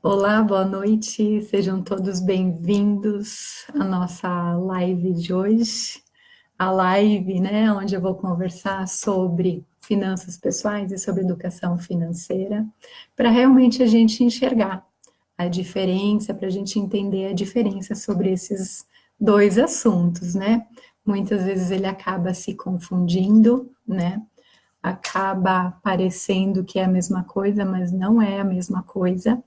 Olá, boa noite, sejam todos bem-vindos à nossa live de hoje. A live, né, onde eu vou conversar sobre finanças pessoais e sobre educação financeira, para realmente a gente enxergar a diferença, para a gente entender a diferença sobre esses dois assuntos, né? Muitas vezes ele acaba se confundindo, né? Acaba parecendo que é a mesma coisa, mas não é a mesma coisa.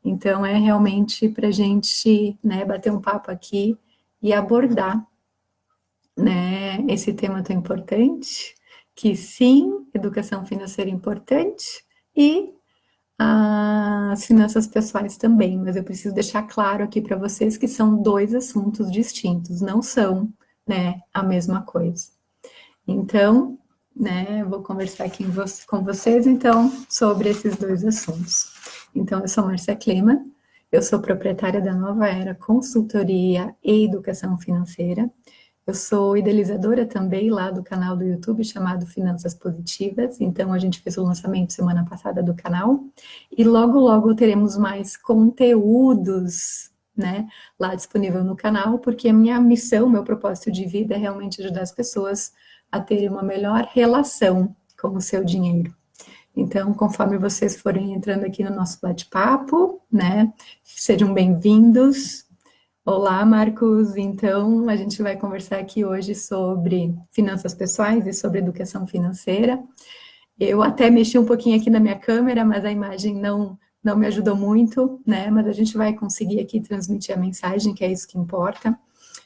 Então, é realmente para a gente, né, bater um papo aqui e abordar, né, esse tema tão importante, que sim, educação financeira é importante e as finanças pessoais também, mas eu preciso deixar claro aqui para vocês que são dois assuntos distintos, não são, né, a mesma coisa. Então, né, eu vou conversar aqui com vocês, então, sobre esses dois assuntos. Então, eu sou Márcia Klima, eu sou proprietária da Nova Era Consultoria e Educação Financeira. Eu sou idealizadora também lá do canal do YouTube chamado Finanças Positivas. Então, a gente fez o lançamento semana passada do canal. E logo, logo teremos mais conteúdos, né, lá disponível no canal, porque a minha missão, meu propósito de vida é realmente ajudar as pessoas a terem uma melhor relação com o seu dinheiro. Então, conforme vocês forem entrando aqui no nosso bate-papo, né, sejam bem-vindos. Olá, Marcos. Então, a gente vai conversar aqui hoje sobre finanças pessoais e sobre educação financeira. Eu até mexi um pouquinho aqui na minha câmera, mas a imagem não me ajudou muito, né? Mas a gente vai conseguir aqui transmitir a mensagem, que é isso que importa.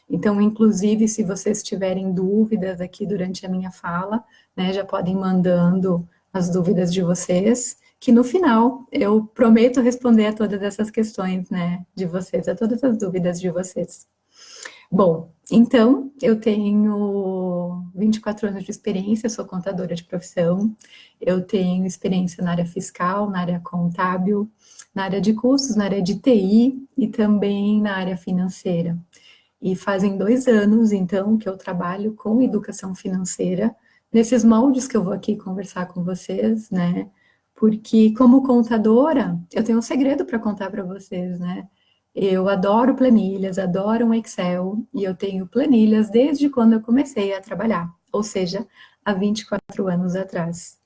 Então, inclusive, se vocês tiverem dúvidas aqui durante a minha fala, né, já podem ir mandando as dúvidas de vocês, que no final eu prometo responder a todas essas questões, né, de vocês, a todas as dúvidas de vocês. Bom, então, eu tenho 24 anos de experiência, sou contadora de profissão, eu tenho experiência na área fiscal, na área contábil, na área de custos, na área de TI e também na área financeira. E fazem 2 anos, então, que eu trabalho com educação financeira, nesses moldes que eu vou aqui conversar com vocês, né? Porque, como contadora, eu tenho um segredo para contar para vocês, né? Eu adoro planilhas, adoro um Excel, e eu tenho planilhas desde quando eu comecei a trabalhar, ou seja, há 24 anos atrás.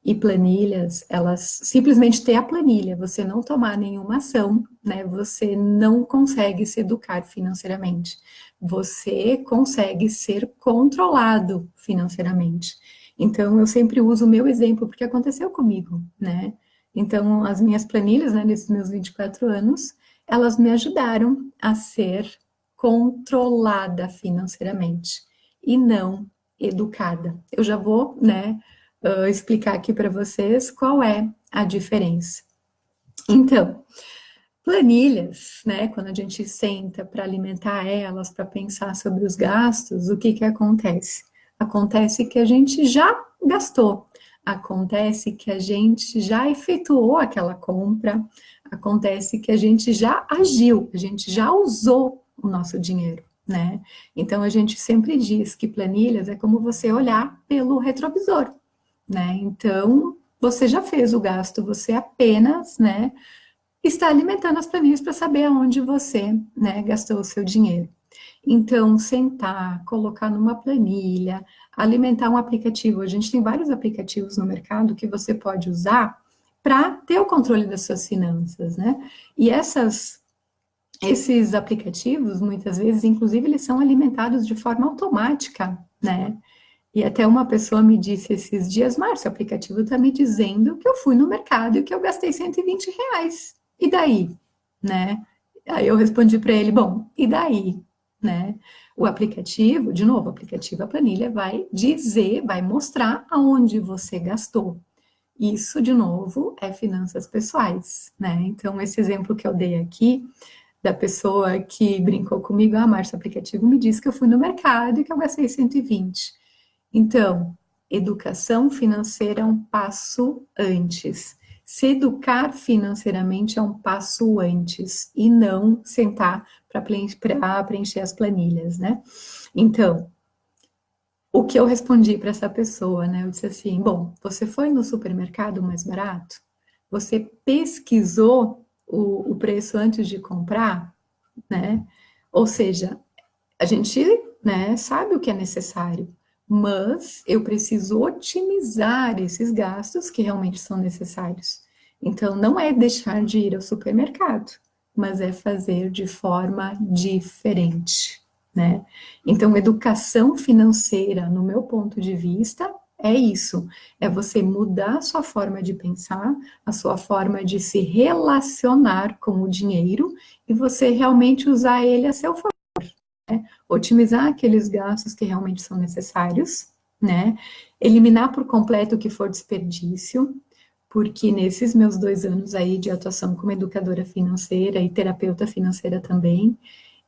E planilhas, elas simplesmente ter a planilha, você não tomar nenhuma ação, né? Você não consegue se educar financeiramente. Você consegue ser controlado financeiramente. Então, eu sempre uso o meu exemplo, porque aconteceu comigo, né? Então, as minhas planilhas, né, nesses meus 24 anos, elas me ajudaram a ser controlada financeiramente e não educada. Eu já vou, né, explicar aqui para vocês qual é a diferença. Então, planilhas, né, quando a gente senta para alimentar elas, para pensar sobre os gastos, o que que acontece? Acontece que a gente já gastou, acontece que a gente já efetuou aquela compra, acontece que a gente já agiu, a gente já usou o nosso dinheiro, né? Então a gente sempre diz que planilhas é como você olhar pelo retrovisor, né? Então você já fez o gasto, você apenas, né, está alimentando as planilhas para saber aonde você, né, gastou o seu dinheiro. Então, sentar, colocar numa planilha, alimentar um aplicativo. A gente tem vários aplicativos no mercado que você pode usar para ter o controle das suas finanças, né? E esses aplicativos, muitas vezes, inclusive, eles são alimentados de forma automática, né? E até uma pessoa me disse esses dias, Márcio, o aplicativo está me dizendo que eu fui no mercado e que eu gastei R$ 120. E daí? Né? Aí eu respondi para ele, bom, e daí? Né? O aplicativo, de novo, o aplicativo, a planilha vai dizer, vai mostrar aonde você gastou. Isso, de novo, é finanças pessoais, né? Então, esse exemplo que eu dei aqui, da pessoa que brincou comigo, ah, Márcio, o aplicativo me disse que eu fui no mercado e que eu gastei 120. Então, educação financeira é um passo antes. Se educar financeiramente é um passo antes e não sentar para preencher as planilhas, né? Então, o que eu respondi para essa pessoa, né? Eu disse assim: bom, você foi no supermercado mais barato? Você pesquisou o preço antes de comprar, né? Ou seja, a gente, né, sabe o que é necessário, mas eu preciso otimizar esses gastos que realmente são necessários. Então, não é deixar de ir ao supermercado, mas é fazer de forma diferente, né? Então, educação financeira, no meu ponto de vista, é isso, é você mudar a sua forma de pensar, a sua forma de se relacionar com o dinheiro e você realmente usar ele a seu favor, né? Otimizar aqueles gastos que realmente são necessários, né? Eliminar por completo o que for desperdício, porque nesses meus 2 anos aí de atuação como educadora financeira e terapeuta financeira também,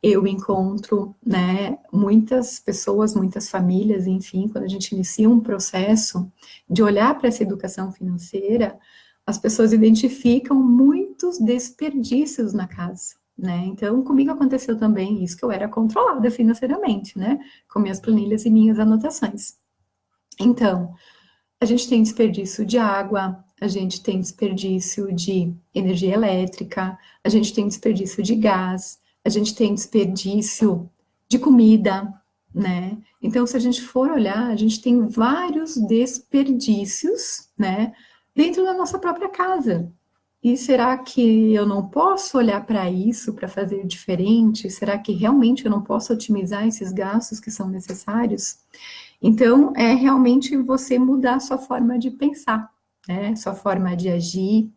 eu encontro, né, muitas pessoas, muitas famílias, enfim, quando a gente inicia um processo de olhar para essa educação financeira, as pessoas identificam muitos desperdícios na casa, né? Então, comigo aconteceu também isso, que eu era controlada financeiramente, né? Com minhas planilhas e minhas anotações. Então, a gente tem desperdício de água, a gente tem desperdício de energia elétrica, a gente tem desperdício de gás, a gente tem desperdício de comida, né? Então, se a gente for olhar, a gente tem vários desperdícios, né, dentro da nossa própria casa. E será que eu não posso olhar para isso para fazer diferente? Será que realmente eu não posso otimizar esses gastos que são necessários? Então, é realmente você mudar a sua forma de pensar, né? Sua forma de agir.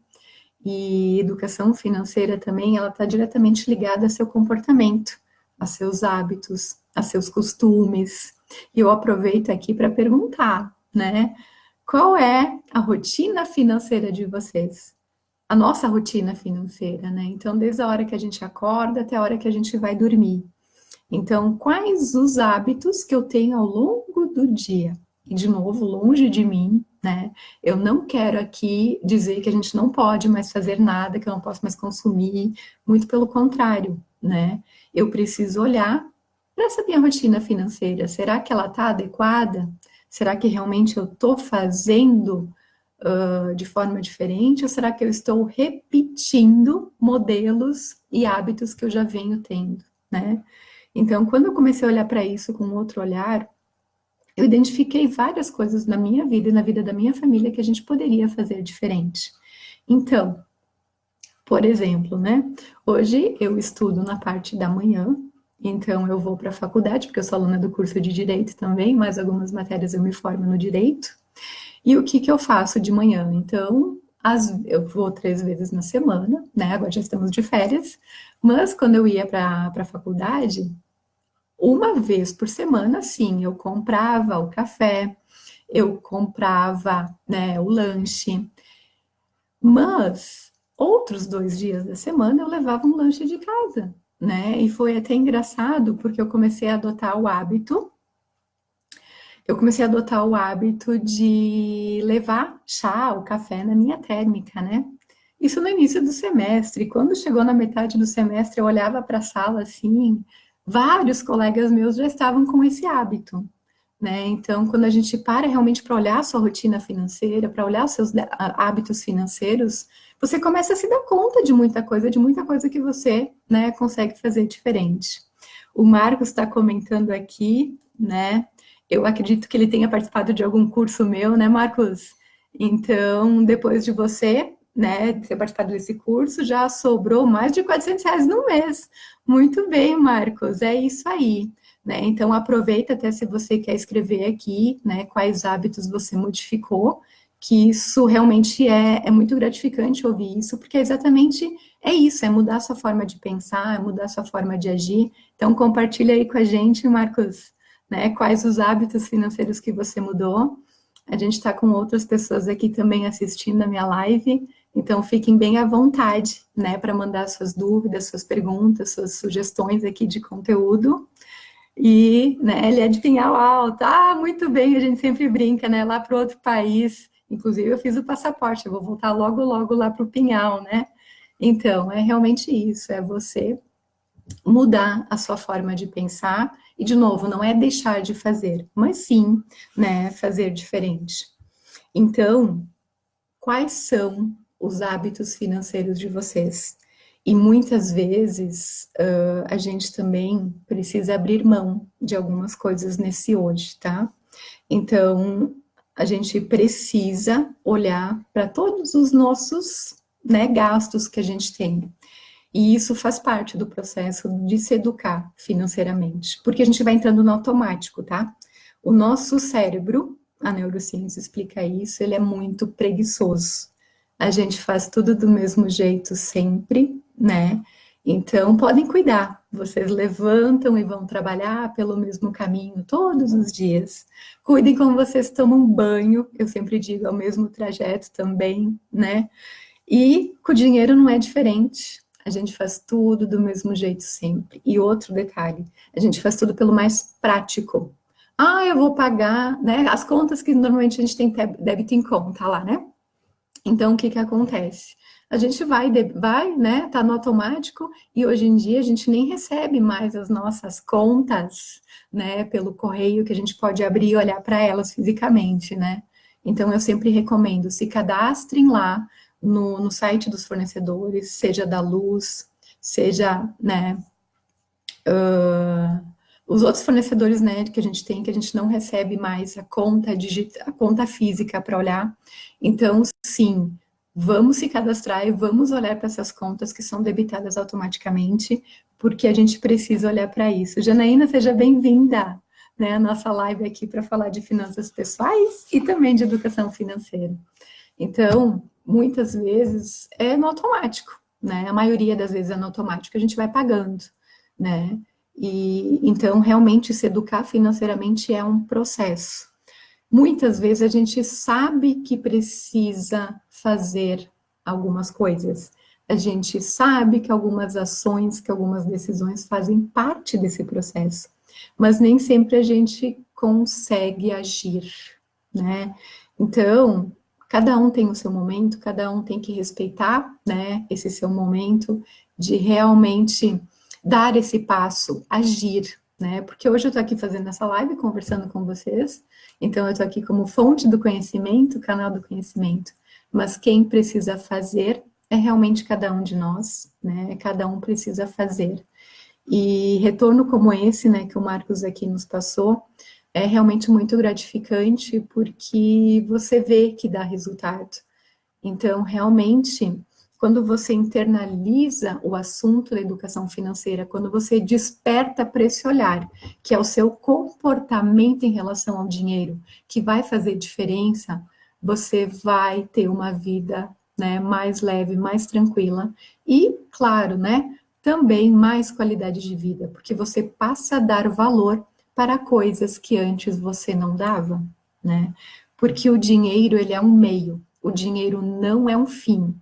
E educação financeira também, ela está diretamente ligada ao seu comportamento, a seus hábitos, a seus costumes. E eu aproveito aqui para perguntar, né? Qual é a rotina financeira de vocês? A nossa rotina financeira, né? Então, desde a hora que a gente acorda até a hora que a gente vai dormir. Então, quais os hábitos que eu tenho ao longo do dia? E, de novo, longe de mim, né? Eu não quero aqui dizer que a gente não pode mais fazer nada, que eu não posso mais consumir, muito pelo contrário, né? Eu preciso olhar para essa minha rotina financeira. Será que ela está adequada? Será que realmente eu estou fazendo de forma diferente? Ou será que eu estou repetindo modelos e hábitos que eu já venho tendo, né? Então, quando eu comecei a olhar para isso com outro olhar, eu identifiquei várias coisas na minha vida e na vida da minha família que a gente poderia fazer diferente. Então, por exemplo, né? Hoje eu estudo na parte da manhã, então eu vou para a faculdade, porque eu sou aluna do curso de Direito também, mas algumas matérias eu me formo no Direito. E o que que eu faço de manhã? Então, eu vou 3 vezes na semana, né? Agora já estamos de férias, mas quando eu ia para a faculdade, uma vez por semana, sim, eu comprava o café, eu comprava, né, o lanche, mas outros 2 dias da semana eu levava um lanche de casa, né? E foi até engraçado porque eu comecei a adotar o hábito de levar chá ou café na minha térmica, né? Isso no início do semestre. Quando chegou na metade do semestre, eu olhava para a sala assim, vários colegas meus já estavam com esse hábito, né? Então, quando a gente para realmente para olhar a sua rotina financeira, para olhar os seus hábitos financeiros, você começa a se dar conta de muita coisa que você, né, consegue fazer diferente. O Marcos está comentando aqui, né? Eu acredito que ele tenha participado de algum curso meu, né, Marcos? Então, depois de você, né, ter participado desse curso, já sobrou mais de R$ 400 no mês. Muito bem, Marcos, é isso aí. Né? Então, aproveita até se você quer escrever aqui, né, quais hábitos você modificou, que isso realmente é muito gratificante ouvir isso, porque exatamente é isso, é mudar a sua forma de pensar, é mudar a sua forma de agir. Então, compartilha aí com a gente, Marcos, né, quais os hábitos financeiros que você mudou. A gente está com outras pessoas aqui também assistindo a minha live, então fiquem bem à vontade, né, para mandar suas dúvidas, suas perguntas, suas sugestões aqui de conteúdo. E, né, ele é de Pinhal Alto. Ah, muito bem, a gente sempre brinca, né, lá para outro país. Inclusive, eu fiz o passaporte, eu vou voltar logo, logo lá para o Pinhal, né? Então, é realmente isso, é você mudar a sua forma de pensar. E, de novo, não é deixar de fazer, mas sim, né, fazer diferente. Então, quais são os hábitos financeiros de vocês? E muitas vezes a gente também precisa abrir mão de algumas coisas nesse hoje, tá? Então, a gente precisa olhar para todos os nossos, né, gastos que a gente tem. E isso faz parte do processo de se educar financeiramente, porque a gente vai entrando no automático, tá? O nosso cérebro, a neurociência explica isso, ele é muito preguiçoso. A gente faz tudo do mesmo jeito sempre, né? Então, podem cuidar. Vocês levantam e vão trabalhar pelo mesmo caminho todos os dias. Cuidem como vocês tomam banho, eu sempre digo, é o mesmo trajeto também, né? E com o dinheiro não é diferente. A gente faz tudo do mesmo jeito sempre. E outro detalhe, a gente faz tudo pelo mais prático. Ah, eu vou pagar, né? As contas que normalmente a gente tem débito em conta lá, né? Então, o que que acontece? A gente vai, né? Tá no automático e hoje em dia a gente nem recebe mais as nossas contas, né? Pelo correio que a gente pode abrir e olhar para elas fisicamente, né? Então, eu sempre recomendo, se cadastrem lá no site dos fornecedores, seja da luz, seja, né? Os outros fornecedores, né, que a gente tem, que a gente não recebe mais a conta física para olhar. Então, sim, vamos se cadastrar e vamos olhar para essas contas que são debitadas automaticamente, porque a gente precisa olhar para isso. Janaína, seja bem-vinda, né, à nossa live aqui para falar de finanças pessoais e também de educação financeira. Então, muitas vezes é no automático, né? A maioria das vezes é no automático, a gente vai pagando, né? E então, realmente, se educar financeiramente é um processo. Muitas vezes a gente sabe que precisa fazer algumas coisas. A gente sabe que algumas ações, que algumas decisões fazem parte desse processo, mas nem sempre a gente consegue agir, né? Então, cada um tem o seu momento, cada um tem que respeitar, né, esse seu momento de realmente dar esse passo, agir, né? Porque hoje eu tô aqui fazendo essa live, conversando com vocês, então eu tô aqui como fonte do conhecimento, canal do conhecimento, mas quem precisa fazer é realmente cada um de nós, né? Cada um precisa fazer. E retorno como esse, né, que o Marcos aqui nos passou, é realmente muito gratificante porque você vê que dá resultado. Então, realmente, quando você internaliza o assunto da educação financeira, quando você desperta para esse olhar, que é o seu comportamento em relação ao dinheiro, que vai fazer diferença, você vai ter uma vida, né, mais leve, mais tranquila e, claro, né, também mais qualidade de vida, porque você passa a dar valor para coisas que antes você não dava, né? Porque o dinheiro, ele é um meio, o dinheiro não é um fim.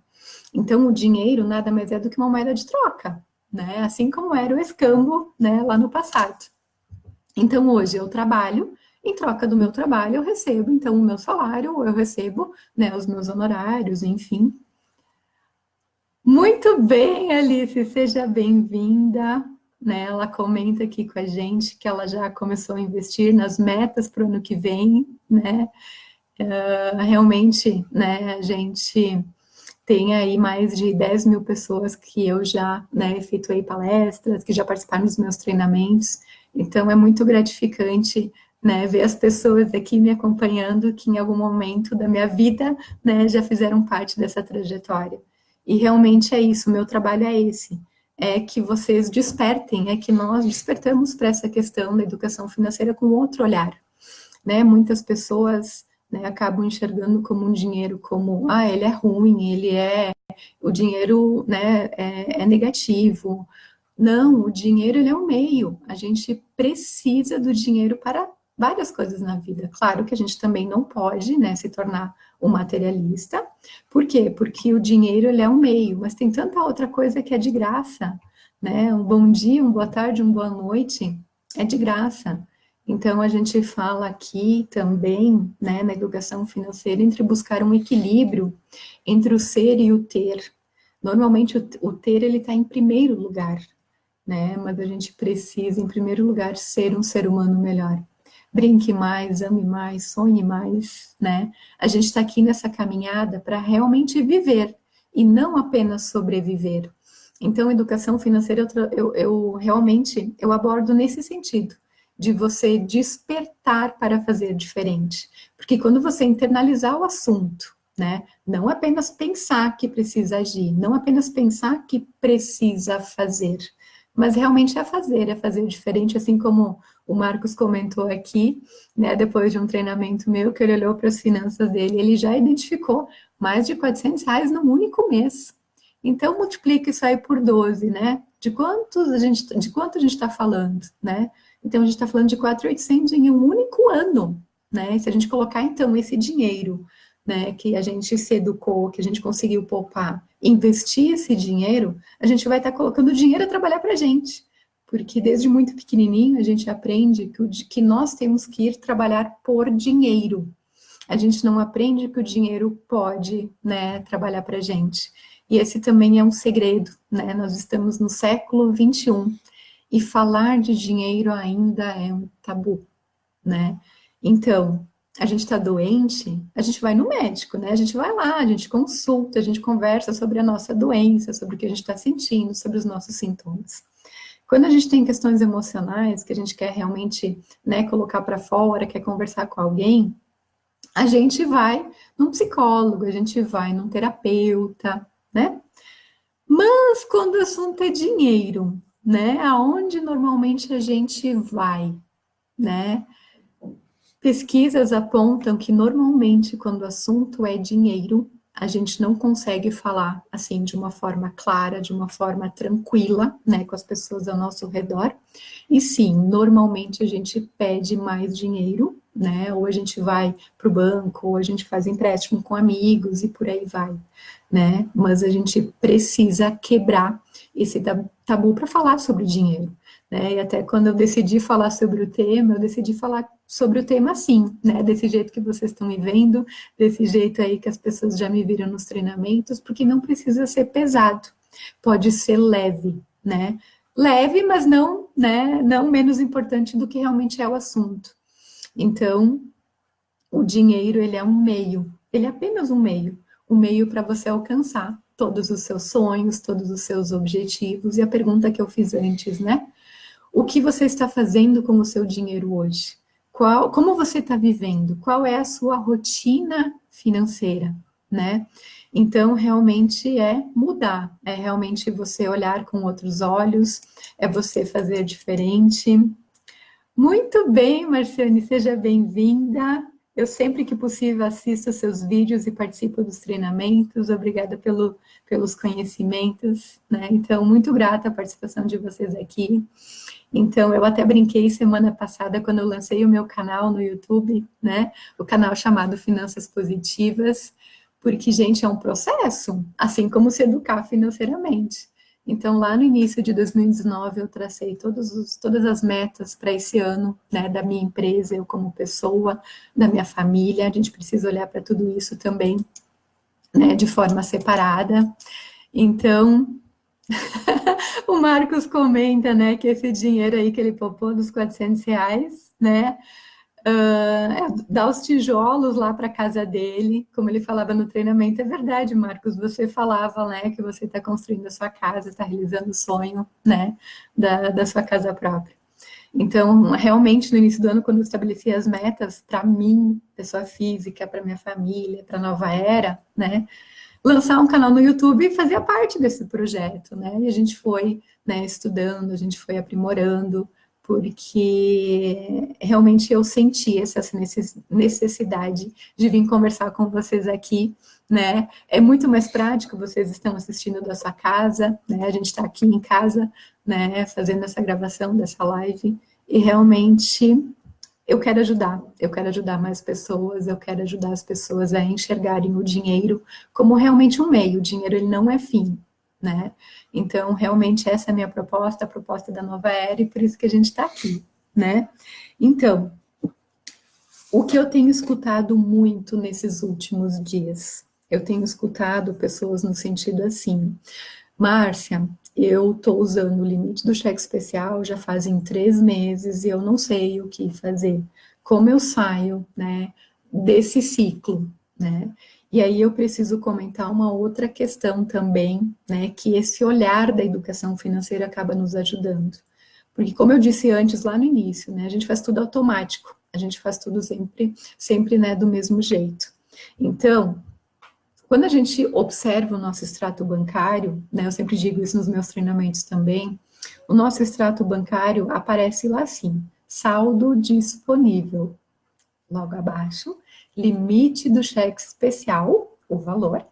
Então, o dinheiro nada mais é do que uma moeda de troca, né? Assim como era o escambo, né, lá no passado. Então, hoje eu trabalho, em troca do meu trabalho, eu recebo, então, o meu salário, eu recebo, né, os meus honorários, enfim. Muito bem, Alice, seja bem-vinda. Né, ela comenta aqui com a gente que ela já começou a investir nas metas para o ano que vem, né? Realmente, né, a gente tem aí mais de 10 mil pessoas que eu já, né, efetuei palestras, que já participaram dos meus treinamentos, então é muito gratificante, né, ver as pessoas aqui me acompanhando que em algum momento da minha vida, né, já fizeram parte dessa trajetória. E realmente é isso, o meu trabalho é esse, é que vocês despertem, é que nós despertamos para essa questão da educação financeira com outro olhar, né? Muitas pessoas, né, acabam enxergando como um dinheiro como, ah, ele é ruim, o dinheiro, né, é negativo. Não, o dinheiro, ele é um meio. A gente precisa do dinheiro para várias coisas na vida. Claro que a gente também não pode, né, se tornar um materialista. Por quê? Porque o dinheiro, ele é um meio, mas tem tanta outra coisa que é de graça, né? Um bom dia, uma boa tarde, uma boa noite é de graça. Então, a gente fala aqui também, né, na educação financeira, entre buscar um equilíbrio entre o ser e o ter. Normalmente, o ter, ele está em primeiro lugar, né, mas a gente precisa, em primeiro lugar, ser um ser humano melhor. Brinque mais, ame mais, sonhe mais, né? A gente está aqui nessa caminhada para realmente viver e não apenas sobreviver. Então, educação financeira, eu realmente, eu abordo nesse sentido, de você despertar para fazer diferente. Porque quando você internalizar o assunto, né, não apenas pensar que precisa agir, não apenas pensar que precisa fazer, mas realmente é fazer diferente, assim como o Marcos comentou aqui, né, depois de um treinamento meu, que ele olhou para as finanças dele, ele já identificou mais de R$ 400 num único mês. Então, multiplica isso aí por 12, né? De quanto a gente está falando, né? Então, a gente está falando de 4.800 em um único ano, né? Se a gente colocar, então, esse dinheiro, né, que a gente se educou, que a gente conseguiu poupar, investir esse dinheiro, a gente vai estar colocando o dinheiro a trabalhar para a gente. Porque desde muito pequenininho a gente aprende que nós temos que ir trabalhar por dinheiro. A gente não aprende que o dinheiro pode, né, trabalhar para a gente. E esse também é um segredo, né? Nós estamos no século XXI e falar de dinheiro ainda é um tabu, né? Então, a gente está doente, a gente vai no médico, né? A gente vai lá, a gente consulta, a gente conversa sobre a nossa doença, sobre o que a gente está sentindo, sobre os nossos sintomas. Quando a gente tem questões emocionais que a gente quer realmente, né, colocar para fora, quer conversar com alguém, a gente vai num psicólogo, a gente vai num terapeuta, né? Mas quando o assunto é dinheiro, né? Aonde normalmente a gente vai, né? Pesquisas apontam que normalmente quando o assunto é dinheiro, a gente não consegue falar assim de uma forma clara, de uma forma tranquila, né, com as pessoas ao nosso redor. E sim, normalmente a gente pede mais dinheiro, né? Ou a gente vai para o banco, ou a gente faz empréstimo com amigos e por aí vai, né? Mas a gente precisa quebrar esse tabu para falar sobre dinheiro. Né? E até quando eu decidi falar sobre o tema, eu decidi falar sobre o tema assim, né? Desse jeito que vocês estão me vendo, desse jeito aí que as pessoas já me viram nos treinamentos, porque não precisa ser pesado, pode ser leve, né? Leve, mas não, né? Não menos importante do que realmente é o assunto. Então, o dinheiro, ele é um meio, ele é apenas um meio para você alcançar todos os seus sonhos, todos os seus objetivos. E a pergunta que eu fiz antes, né? O que você está fazendo com o seu dinheiro hoje? Como você está vivendo? Qual é a sua rotina financeira, né? Então, realmente é mudar, é realmente você olhar com outros olhos, é você fazer diferente. Muito bem, Marciane, seja bem-vinda. Eu sempre que possível assisto seus vídeos e participo dos treinamentos. Obrigada pelos conhecimentos, né? Então, muito grata a participação de vocês aqui. Então, eu até brinquei semana passada, quando eu lancei o meu canal no YouTube, né? O canal chamado Finanças Positivas, porque, gente, é um processo, assim como se educar financeiramente. Então, lá no início de 2019, eu tracei todas as metas para esse ano, né? Da minha empresa, eu como pessoa, da minha família. A gente precisa olhar para tudo isso também, né? De forma separada. Então, o Marcos comenta, né, que esse dinheiro aí que ele poupou dos R$ 400, né, dá os tijolos lá para casa dele, como ele falava no treinamento. É verdade, Marcos, você falava, né, que você está construindo a sua casa, está realizando o sonho, né, da sua casa própria. Então, realmente, no início do ano, quando eu estabeleci as metas para mim, pessoa física, para minha família, para a nova era, né, lançar um canal no YouTube fazia parte desse projeto, né? E a gente foi, né, estudando, a gente foi aprimorando, porque realmente eu senti essa necessidade de vir conversar com vocês aqui, né? É muito mais prático, vocês estão assistindo da sua casa, né? A gente está aqui em casa, né, fazendo essa gravação dessa live, e realmente eu quero ajudar mais pessoas, eu quero ajudar as pessoas a enxergarem o dinheiro como realmente um meio. O dinheiro, ele não é fim, né? Então, realmente, essa é a minha proposta, a proposta da Nova Era, e por isso que a gente está aqui, né? Então, o que eu tenho escutado muito nesses últimos dias? Eu tenho escutado pessoas no sentido assim: Márcia, eu estou usando o limite do cheque especial já fazem 3 meses e eu não sei o que fazer. Como eu saio, né, desse ciclo, né? E aí eu preciso comentar uma outra questão também, né, que esse olhar da educação financeira acaba nos ajudando. Porque como eu disse antes, lá no início, né, a gente faz tudo automático, a gente faz tudo sempre, né, do mesmo jeito. Então, quando a gente observa o nosso extrato bancário, né, eu sempre digo isso nos meus treinamentos também, o nosso extrato bancário aparece lá assim, saldo disponível. Logo abaixo, limite do cheque especial, o valor,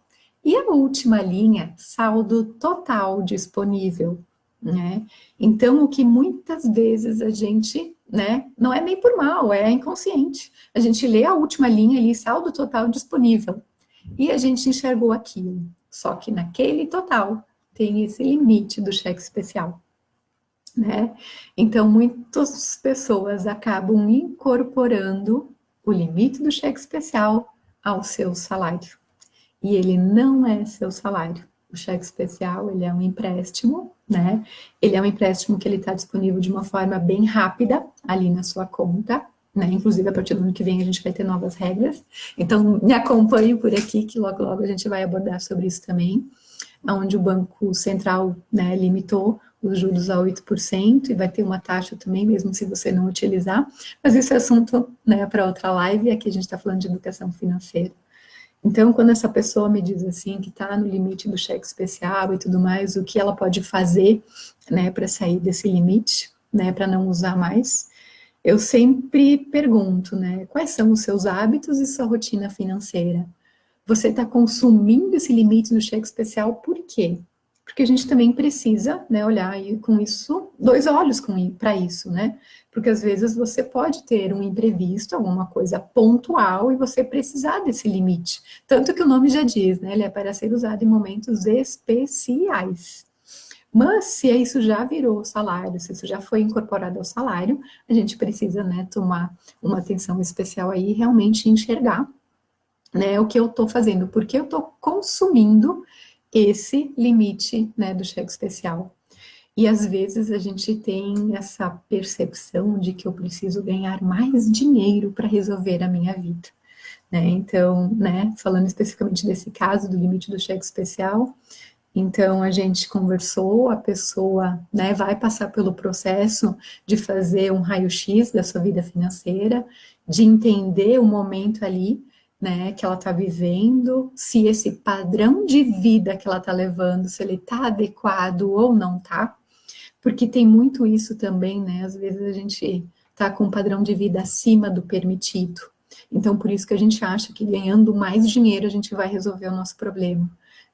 e a última linha, saldo total disponível, né? Então, o que muitas vezes a gente, né, não é nem por mal, é inconsciente. A gente lê a última linha ali, saldo total disponível, e a gente enxergou aquilo. Só que naquele total tem esse limite do cheque especial, né? Então, muitas pessoas acabam incorporando o limite do cheque especial ao seu salário. E ele não é seu salário. O cheque especial, ele é um empréstimo, né? Ele é um empréstimo que ele está disponível de uma forma bem rápida ali na sua conta, né? Inclusive, a partir do ano que vem a gente vai ter novas regras. Então, me acompanhe por aqui, que logo, logo a gente vai abordar sobre isso também, onde o Banco Central, né, limitou os juros a 8% e vai ter uma taxa também, mesmo se você não utilizar. Mas isso é assunto, né, para outra live, aqui a gente está falando de educação financeira. Então, quando essa pessoa me diz assim que está no limite do cheque especial e tudo mais, o que ela pode fazer, né, para sair desse limite, né, para não usar mais, eu sempre pergunto, né, quais são os seus hábitos e sua rotina financeira? Você está consumindo esse limite do cheque especial por quê? Porque a gente também precisa, né, olhar aí com isso, dois olhos para isso, né? Porque às vezes você pode ter um imprevisto, alguma coisa pontual, e você precisar desse limite. Tanto que o nome já diz, né? Ele é para ser usado em momentos especiais. Mas se isso já virou salário, se isso já foi incorporado ao salário, a gente precisa, né, tomar uma atenção especial aí e realmente enxergar, né, o que eu estou fazendo, porque eu estou consumindo esse limite, né, do cheque especial. E às vezes a gente tem essa percepção de que eu preciso ganhar mais dinheiro para resolver a minha vida, né? Então, né, falando especificamente desse caso do limite do cheque especial, então a gente conversou, a pessoa, né, vai passar pelo processo de fazer um raio-x da sua vida financeira, de entender o momento ali, né, que ela está vivendo, se esse padrão de vida que ela está levando, se ele está adequado ou não está, porque tem muito isso também, né, às vezes a gente está com um padrão de vida acima do permitido. Então, por isso que a gente acha que ganhando mais dinheiro a gente vai resolver o nosso problema.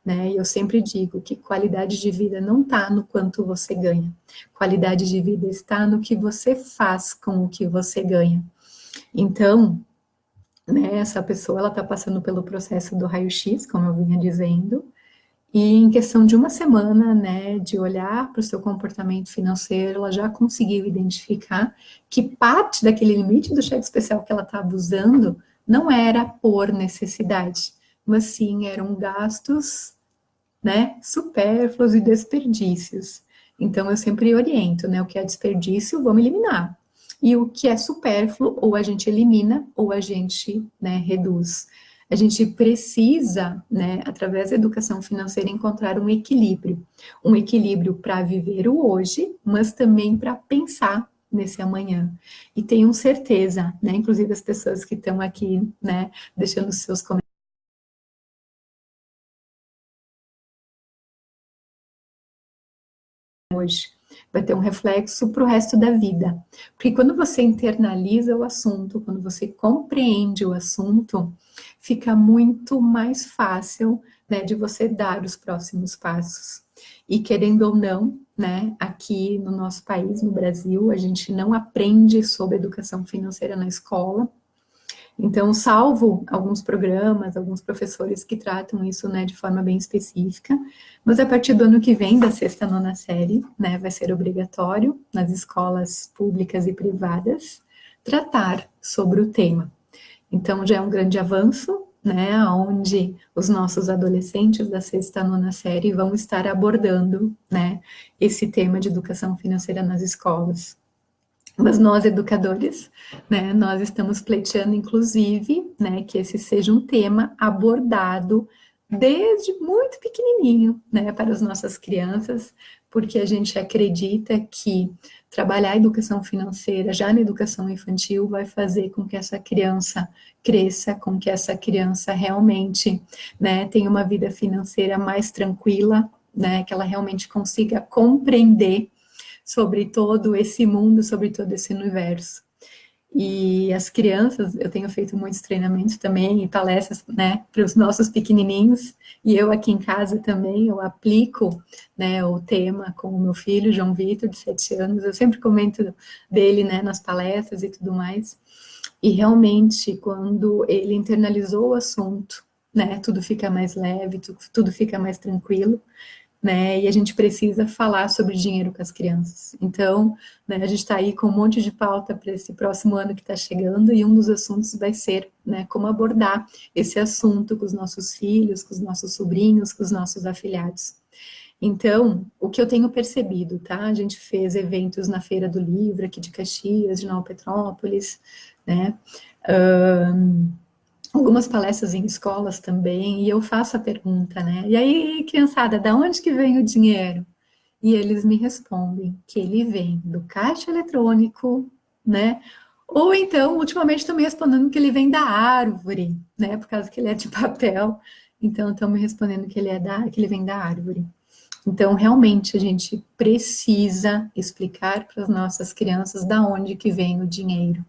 Né? E eu sempre digo que qualidade de vida não está no quanto você ganha. Qualidade de vida está no que você faz com o que você ganha. Então, né, essa pessoa ela está passando pelo processo do raio-x, como eu vinha dizendo, e em questão de uma semana, né, de olhar para o seu comportamento financeiro, ela já conseguiu identificar que parte daquele limite do cheque especial que ela está abusando não era por necessidade, mas sim eram gastos, né, supérfluos e desperdícios. Então eu sempre oriento, né, o que é desperdício, vamos eliminar. E o que é supérfluo, ou a gente elimina, ou a gente, né, reduz. A gente precisa, né, através da educação financeira, encontrar um equilíbrio para viver o hoje, mas também para pensar nesse amanhã. E tenho certeza, né, inclusive as pessoas que estão aqui, né, deixando seus comentários hoje, vai ter um reflexo para o resto da vida. Porque quando você internaliza o assunto, quando você compreende o assunto, fica muito mais fácil, né, de você dar os próximos passos. E querendo ou não, né, aqui no nosso país, no Brasil, a gente não aprende sobre educação financeira na escola. Então, salvo alguns programas, alguns professores que tratam isso, né, de forma bem específica, mas a partir do ano que vem, da sexta, nona série, né, vai ser obrigatório nas escolas públicas e privadas tratar sobre o tema. Então, já é um grande avanço, né, onde os nossos adolescentes da sexta, nona série vão estar abordando, né, esse tema de educação financeira nas escolas. Mas nós, educadores, né, nós estamos pleiteando, inclusive, né, que esse seja um tema abordado desde muito pequenininho, né, para as nossas crianças, porque a gente acredita que trabalhar a educação financeira já na educação infantil vai fazer com que essa criança cresça, com que essa criança realmente, né, tenha uma vida financeira mais tranquila, né, que ela realmente consiga compreender sobre todo esse mundo, sobre todo esse universo. E as crianças, eu tenho feito muitos treinamentos também e palestras, né, para os nossos pequenininhos, e eu aqui em casa também, eu aplico, né, o tema com o meu filho, João Vitor, de 7 anos, eu sempre comento dele, né, nas palestras e tudo mais, e realmente, quando ele internalizou o assunto, né, tudo fica mais leve, tudo fica mais tranquilo, né? E a gente precisa falar sobre dinheiro com as crianças. Então, né, a gente está aí com um monte de pauta para esse próximo ano que está chegando, e um dos assuntos vai ser, né, como abordar esse assunto com os nossos filhos, com os nossos sobrinhos, com os nossos afilhados. Então, o que eu tenho percebido, tá? A gente fez eventos na Feira do Livro, aqui de Caxias, de Nova Petrópolis, né? Algumas palestras em escolas também, e eu faço a pergunta, né? E aí, criançada, da onde que vem o dinheiro? E eles me respondem que ele vem do caixa eletrônico, né? Ou então, ultimamente, estão me respondendo que ele vem da árvore, né? Por causa que ele é de papel. Então, estão me respondendo que que ele vem da árvore. Então, realmente, a gente precisa explicar para as nossas crianças da onde que vem o dinheiro.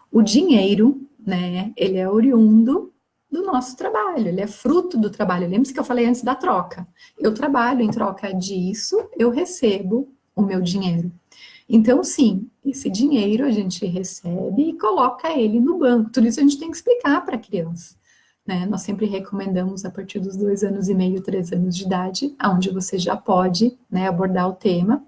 O dinheiro, né, ele é oriundo do nosso trabalho, ele é fruto do trabalho. Lembre-se que eu falei antes da troca. Eu trabalho, em troca disso, eu recebo o meu dinheiro. Então, sim, esse dinheiro a gente recebe e coloca ele no banco. Tudo isso a gente tem que explicar para a criança. Né? Nós sempre recomendamos a partir dos 2 anos e meio, 3 anos de idade, onde você já pode, né, abordar o tema.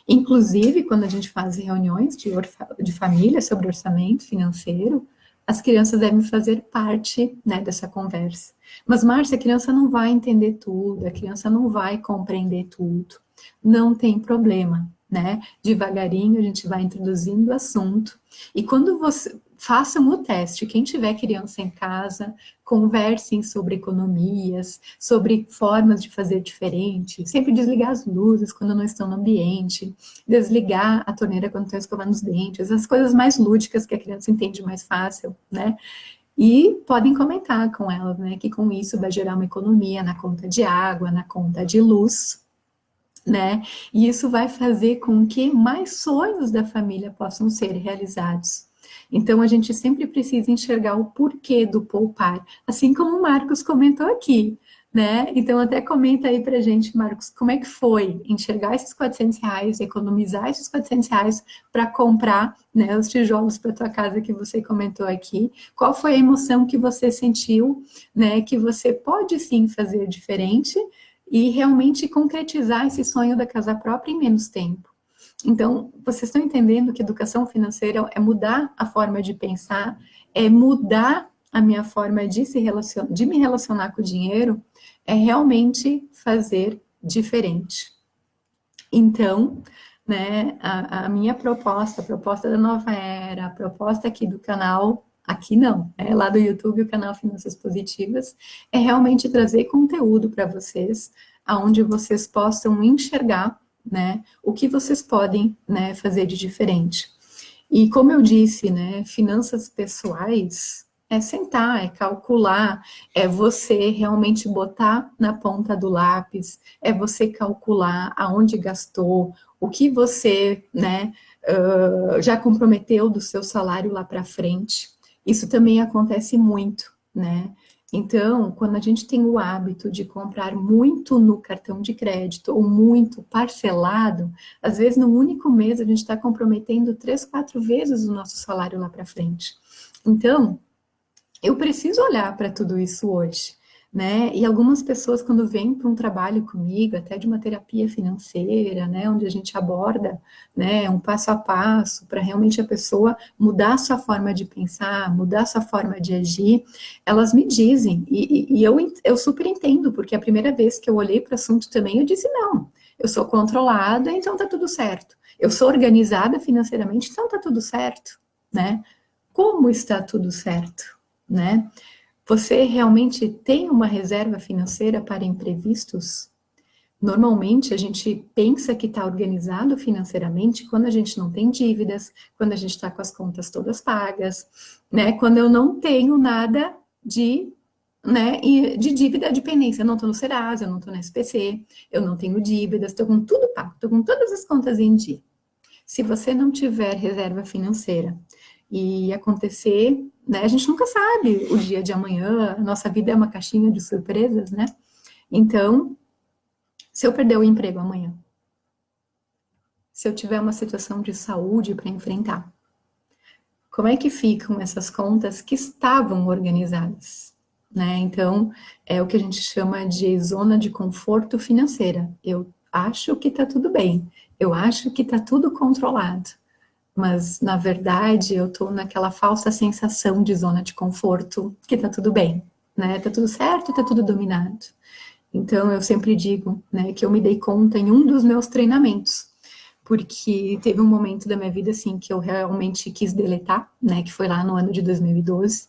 Inclusive, quando a gente faz reuniões de família sobre orçamento financeiro, as crianças devem fazer parte, né, dessa conversa. Mas, Márcia, a criança não vai entender tudo, a criança não vai compreender tudo. Não tem problema, né? Devagarinho a gente vai introduzindo o assunto. E quando você façam o teste, quem tiver criança em casa, conversem sobre economias, sobre formas de fazer diferente, sempre desligar as luzes quando não estão no ambiente, desligar a torneira quando estão escovando os dentes, as coisas mais lúdicas que a criança entende mais fácil, né? E podem comentar com elas, né, que com isso vai gerar uma economia na conta de água, na conta de luz, né? E isso vai fazer com que mais sonhos da família possam ser realizados. Então, a gente sempre precisa enxergar o porquê do poupar, assim como o Marcos comentou aqui, né? Então, até comenta aí pra gente, Marcos, como é que foi enxergar esses R$ 400, economizar esses R$ 400 para comprar, né, os tijolos para tua casa que você comentou aqui? Qual foi a emoção que você sentiu, né, que você pode sim fazer diferente e realmente concretizar esse sonho da casa própria em menos tempo? Então, vocês estão entendendo que educação financeira é mudar a forma de pensar, é mudar a minha forma de me relacionar com o dinheiro, é realmente fazer diferente. Então, né, a minha proposta, a proposta da Nova Era, a proposta aqui do canal, aqui não, lá do YouTube, o canal Finanças Positivas, é realmente trazer conteúdo para vocês, aonde vocês possam enxergar, né, o que vocês podem, né, fazer de diferente. E como eu disse, né, finanças pessoais é sentar, é calcular, é você realmente botar na ponta do lápis, é você calcular aonde gastou, o que você, né, já comprometeu do seu salário lá para frente. Isso também acontece muito, né? Então, quando a gente tem o hábito de comprar muito no cartão de crédito ou muito parcelado, às vezes no único mês a gente está comprometendo 3, 4 vezes o nosso salário lá para frente. Então, eu preciso olhar para tudo isso hoje, né? E algumas pessoas, quando vêm para um trabalho comigo, até de uma terapia financeira, né, onde a gente aborda, né, um passo a passo para realmente a pessoa mudar a sua forma de pensar, mudar a sua forma de agir, elas me dizem, e eu super entendo, porque a primeira vez que eu olhei para o assunto também, eu disse, não, Eu sou controlada, então tá tudo certo. Eu sou organizada financeiramente, então tá tudo certo, né? Como está tudo certo, né? Você realmente tem uma reserva financeira para imprevistos? Normalmente a gente pensa que está organizado financeiramente quando a gente não tem dívidas, quando a gente está com as contas todas pagas, né? Quando eu não tenho nada de, né, de dívida de pendência. Eu não estou no Serasa, eu não estou no SPC, eu não tenho dívidas, estou com tudo pago, estou com todas as contas em dia. Se você não tiver reserva financeira e acontecer, né? A gente nunca sabe o dia de amanhã, a nossa vida é uma caixinha de surpresas, né? Então, se eu perder o emprego amanhã, se eu tiver uma situação de saúde para enfrentar, como é que ficam essas contas que estavam organizadas? Né? Então, é o que a gente chama de zona de conforto financeira. Eu acho que está tudo bem, eu acho que está tudo controlado, mas na verdade eu estou naquela falsa sensação de zona de conforto que está tudo bem, né? Está tudo certo, está tudo dominado. Então, eu sempre digo, né, que eu me dei conta em um dos meus treinamentos, porque teve um momento da minha vida, assim, que eu realmente quis deletar, né, que foi lá no ano de 2012.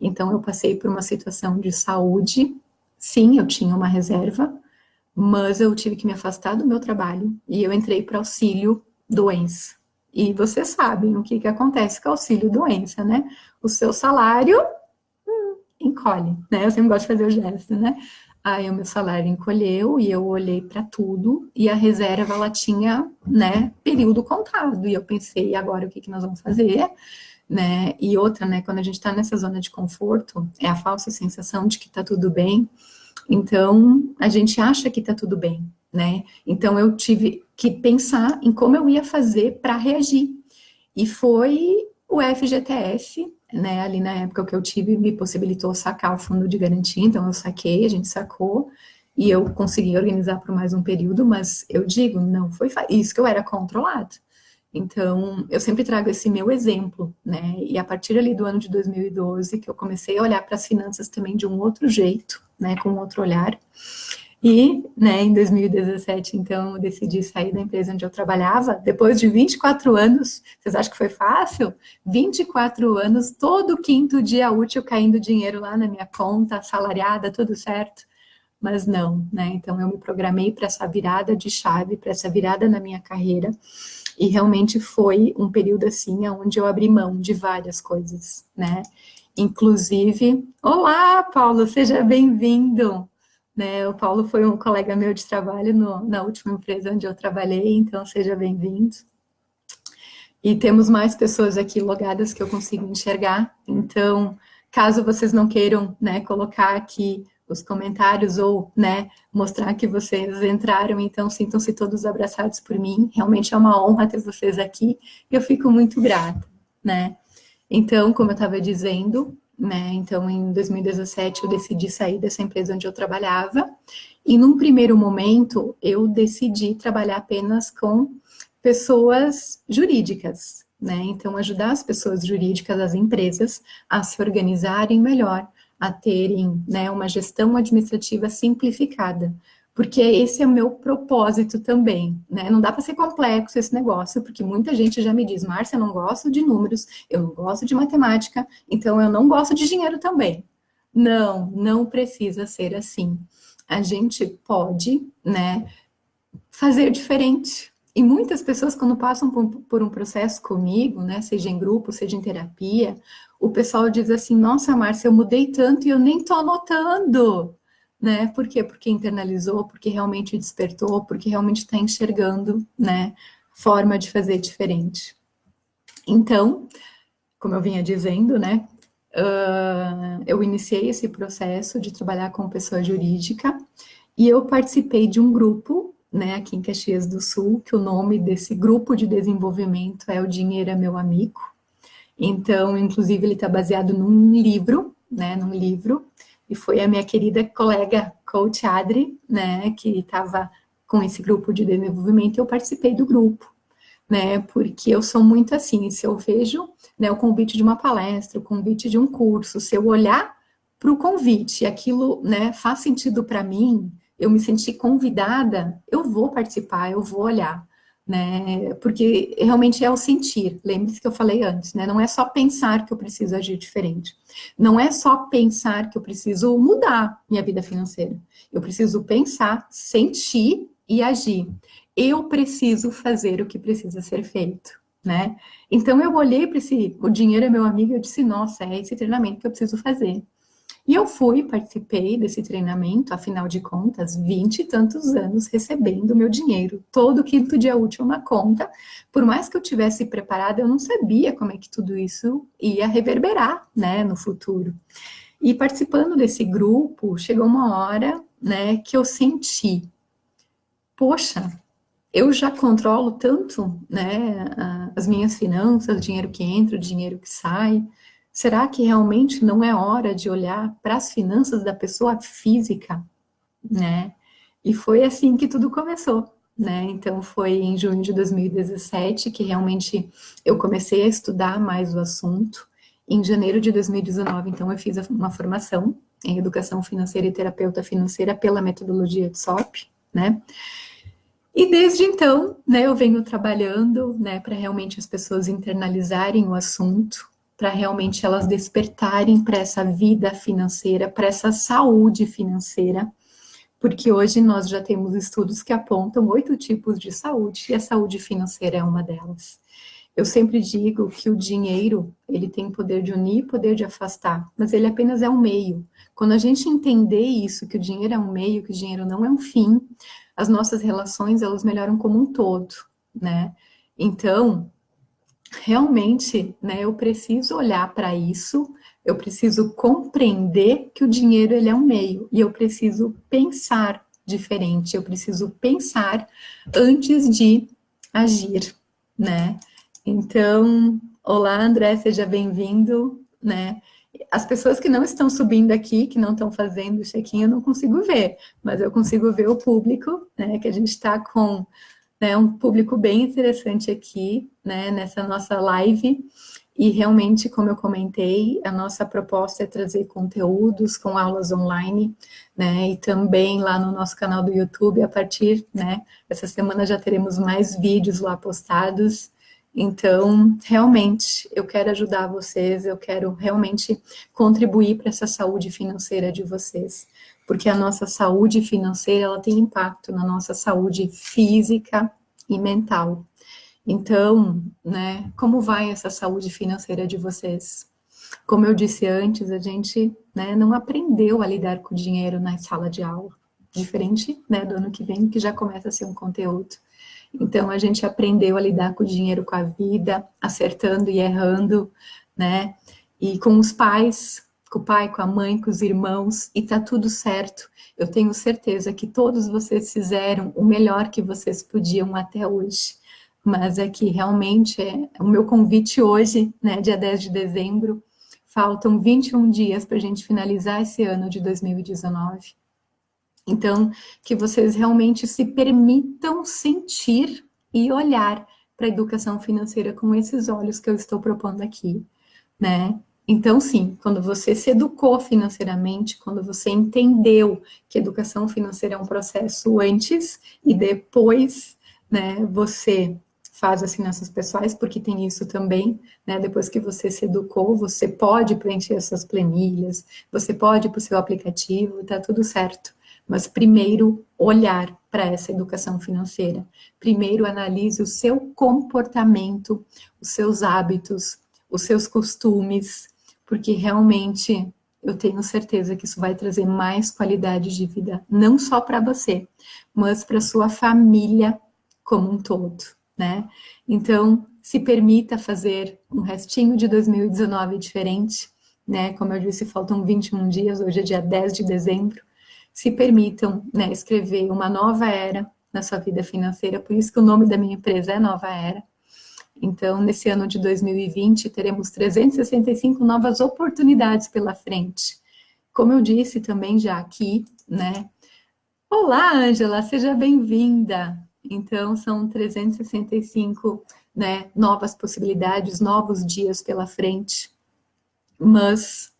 Então, eu passei por uma situação de saúde, sim, eu tinha uma reserva, mas eu tive que me afastar do meu trabalho e eu entrei para auxílio doença. E vocês sabem o que, que acontece com auxílio doença, né? O seu salário encolhe, né? Eu sempre gosto de fazer o gesto, né? Aí o meu salário encolheu e eu olhei para tudo e a reserva ela tinha, né, período contado. E eu pensei, e agora o que que nós vamos fazer? Né? E outra, né, quando a gente está nessa zona de conforto, é a falsa sensação de que está tudo bem. Então, a gente acha que está tudo bem, né? Então eu tive que pensar em como eu ia fazer para reagir. E foi o FGTS, né, ali na época que eu tive, me possibilitou sacar o fundo de garantia, então eu saquei, a gente sacou, e eu consegui organizar por mais um período, mas eu digo, não foi isso que eu era controlado. Então, eu sempre trago esse meu exemplo, né, e a partir ali do ano de 2012, que eu comecei a olhar para as finanças também de um outro jeito, né, com outro olhar, e, né, em 2017, então, eu decidi sair da empresa onde eu trabalhava, depois de 24 anos, vocês acham que foi fácil? 24 anos, todo quinto dia útil caindo dinheiro lá na minha conta, assalariada, tudo certo, mas não, né, então eu me programei para essa virada de chave, para essa virada na minha carreira, e realmente foi um período, assim, onde eu abri mão de várias coisas, né, inclusive, olá, Paulo, seja bem-vindo! Né, o Paulo foi um colega meu de trabalho na última empresa onde eu trabalhei, então seja bem-vindo. E temos mais pessoas aqui logadas que eu consigo enxergar, então, caso vocês não queiram, né, colocar aqui os comentários ou, né, mostrar que vocês entraram, então sintam-se todos abraçados por mim, realmente é uma honra ter vocês aqui, e eu fico muito grata, né. Então, como eu estava dizendo, né, então em 2017 eu decidi sair dessa empresa onde eu trabalhava, e num primeiro momento eu decidi trabalhar apenas com pessoas jurídicas, né, então ajudar as pessoas jurídicas, as empresas, a se organizarem melhor, a terem, né, uma gestão administrativa simplificada, porque esse é o meu propósito também, né? Não dá para ser complexo esse negócio, porque muita gente já me diz, Márcia, eu não gosto de números, eu não gosto de matemática, então eu não gosto de dinheiro também. Não, não precisa ser assim. A gente pode, né, fazer diferente. E muitas pessoas, quando passam por um processo comigo, né, seja em grupo, seja em terapia, o pessoal diz assim, nossa, Márcia, eu mudei tanto e eu nem tô notando, né? Por quê? Porque internalizou, porque realmente despertou, porque realmente está enxergando, né, forma de fazer diferente. Então, como eu vinha dizendo, né, eu iniciei esse processo de trabalhar com pessoa jurídica e eu participei de um grupo, né, aqui em Caxias do Sul, que o nome desse grupo de desenvolvimento é O Dinheiro é Meu Amigo. Então, inclusive, ele está baseado num livro, né, num livro, e foi a minha querida colega coach Adri, né, que estava com esse grupo de desenvolvimento, e eu participei do grupo, né, porque eu sou muito assim, se eu vejo, né, o convite de uma palestra, o convite de um curso, se eu olhar para o convite e aquilo, né, faz sentido para mim, eu me senti convidada, eu vou participar, eu vou olhar, né? Porque realmente é o sentir. Lembre-se que eu falei antes, né? Não é só pensar que eu preciso agir diferente. Não é só pensar que eu preciso mudar minha vida financeira. Eu preciso pensar, sentir e agir. Eu preciso fazer o que precisa ser feito, né? Então eu olhei para esse, o dinheiro é meu amigo, e eu disse, nossa, é esse treinamento que eu preciso fazer. E eu fui, participei desse treinamento, afinal de contas, 20 e tantos anos recebendo meu dinheiro. Todo quinto dia útil uma conta. Por mais que eu tivesse preparada, eu não sabia como é que tudo isso ia reverberar, né, no futuro. E participando desse grupo, chegou uma hora, né, que eu senti, poxa, eu já controlo tanto, né, as minhas finanças, o dinheiro que entra, o dinheiro que sai. Será que realmente não é hora de olhar para as finanças da pessoa física, né? E foi assim que tudo começou, né? Então foi em junho de 2017 que realmente eu comecei a estudar mais o assunto. Em janeiro de 2019, então eu fiz uma formação em educação financeira e terapeuta financeira pela metodologia de SOP, né? E desde então, né, eu venho trabalhando, né, para realmente as pessoas internalizarem o assunto, para realmente elas despertarem para essa vida financeira, para essa saúde financeira, porque hoje nós já temos estudos que apontam 8 tipos de saúde, e a saúde financeira é uma delas. Eu sempre digo que o dinheiro, ele tem poder de unir, poder de afastar, mas ele apenas é um meio. Quando a gente entender isso, que o dinheiro é um meio, que o dinheiro não é um fim, as nossas relações, elas melhoram como um todo, né? Então, realmente, né, eu preciso olhar para isso, eu preciso compreender que o dinheiro, ele é um meio, e eu preciso pensar diferente, eu preciso pensar antes de agir, né? Então, olá, André, seja bem-vindo, né? As pessoas que não estão subindo aqui, que não estão fazendo o check-in, eu não consigo ver, mas eu consigo ver o público, né? Que a gente está com, né, um público bem interessante aqui, né? Nessa nossa live. E realmente, como eu comentei, a nossa proposta é trazer conteúdos com aulas online, né? E também lá no nosso canal do YouTube, a partir, né? Essa semana já teremos mais vídeos lá postados. Então, realmente, eu quero ajudar vocês, eu quero realmente contribuir para essa saúde financeira de vocês, porque a nossa saúde financeira, ela tem impacto na nossa saúde física e mental. Então, né, como vai essa saúde financeira de vocês? Como eu disse antes, a gente, né, não aprendeu a lidar com o dinheiro na sala de aula, diferente, né, do ano que vem, que já começa a ser um conteúdo. Então, a gente aprendeu a lidar com o dinheiro, com a vida, acertando e errando, né? E com os pais, com o pai, com a mãe, com os irmãos, e tá tudo certo. Eu tenho certeza que todos vocês fizeram o melhor que vocês podiam até hoje. Mas é que realmente é o meu convite hoje, né, dia 10 de dezembro, faltam 21 dias para a gente finalizar esse ano de 2019. Então, que vocês realmente se permitam sentir e olhar para a educação financeira com esses olhos que eu estou propondo aqui, né? Então, sim, quando você se educou financeiramente, quando você entendeu que educação financeira é um processo antes e depois, né, você faz as finanças pessoais, porque tem isso também, né? Depois que você se educou, você pode preencher essas planilhas, você pode ir para o seu aplicativo, tá tudo certo. Mas primeiro olhar para essa educação financeira. Primeiro analise o seu comportamento, os seus hábitos, os seus costumes, porque realmente eu tenho certeza que isso vai trazer mais qualidade de vida, não só para você, mas para sua família como um todo, né? Então, se permita fazer um restinho de 2019 diferente, né? Como eu disse, faltam 21 dias, hoje é dia 10 de dezembro. Se permitam, né, escrever uma nova era na sua vida financeira, por isso que o nome da minha empresa é Nova Era. Então, nesse ano de 2020, teremos 365 novas oportunidades pela frente. Como eu disse também já aqui, né? Olá, Ângela, seja bem-vinda. Então, são 365, né, novas possibilidades, novos dias pela frente. Mas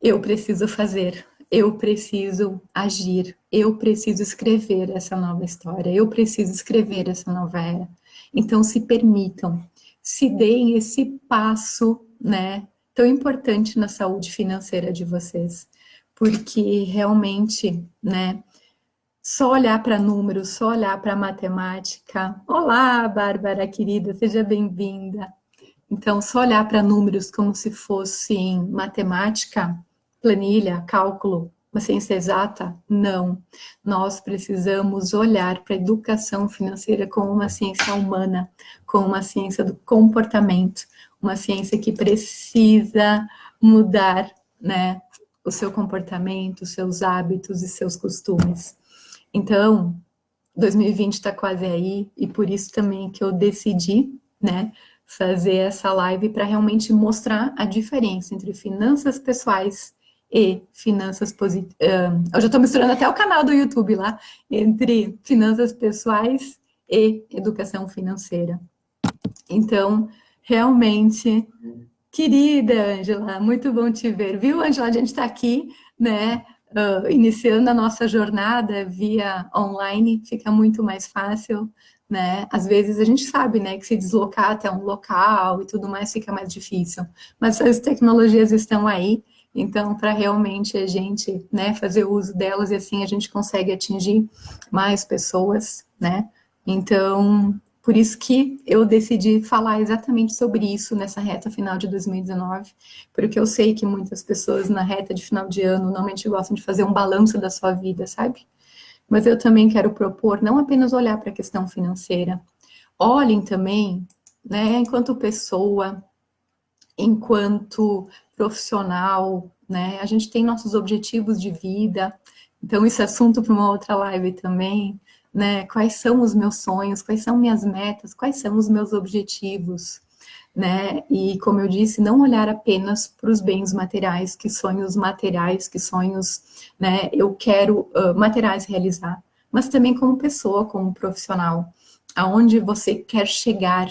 eu preciso fazer, eu preciso agir, eu preciso escrever essa nova história, eu preciso escrever essa nova era. Então, se permitam, se deem esse passo, né, tão importante na saúde financeira de vocês, porque realmente, né, só olhar para números, só olhar para matemática. Olá, Bárbara, querida, seja bem-vinda. Então, só olhar para números como se fossem matemática, planilha, cálculo, uma ciência exata? Não. Nós precisamos olhar para a educação financeira como uma ciência humana, como uma ciência do comportamento, uma ciência que precisa mudar, né, o seu comportamento, os seus hábitos e seus costumes. Então, 2020 está quase aí, e por isso também que eu decidi, né, fazer essa live para realmente mostrar a diferença entre finanças pessoais e finanças positivas. Eu já estou misturando até o canal do YouTube lá, entre finanças pessoais e educação financeira. Então, realmente, querida Ângela, muito bom te ver, viu, Ângela? A gente está aqui, né, iniciando a nossa jornada via online, fica muito mais fácil, né? Às vezes a gente sabe, né, que se deslocar até um local e tudo mais fica mais difícil, mas as tecnologias estão aí, então para realmente a gente, né, fazer uso delas e assim a gente consegue atingir mais pessoas, né? Então, por isso que eu decidi falar exatamente sobre isso nessa reta final de 2019, porque eu sei que muitas pessoas na reta de final de ano normalmente gostam de fazer um balanço da sua vida, sabe? Mas eu também quero propor não apenas olhar para a questão financeira, olhem também, né, enquanto pessoa, enquanto profissional, né? A gente tem nossos objetivos de vida, então isso é assunto para uma outra live também, né? Quais são os meus sonhos, quais são minhas metas, quais são os meus objetivos, né? E como eu disse, não olhar apenas para os bens materiais, que sonhos materiais, que sonhos, né? Eu quero materiais realizar, mas também como pessoa, como profissional, aonde você quer chegar,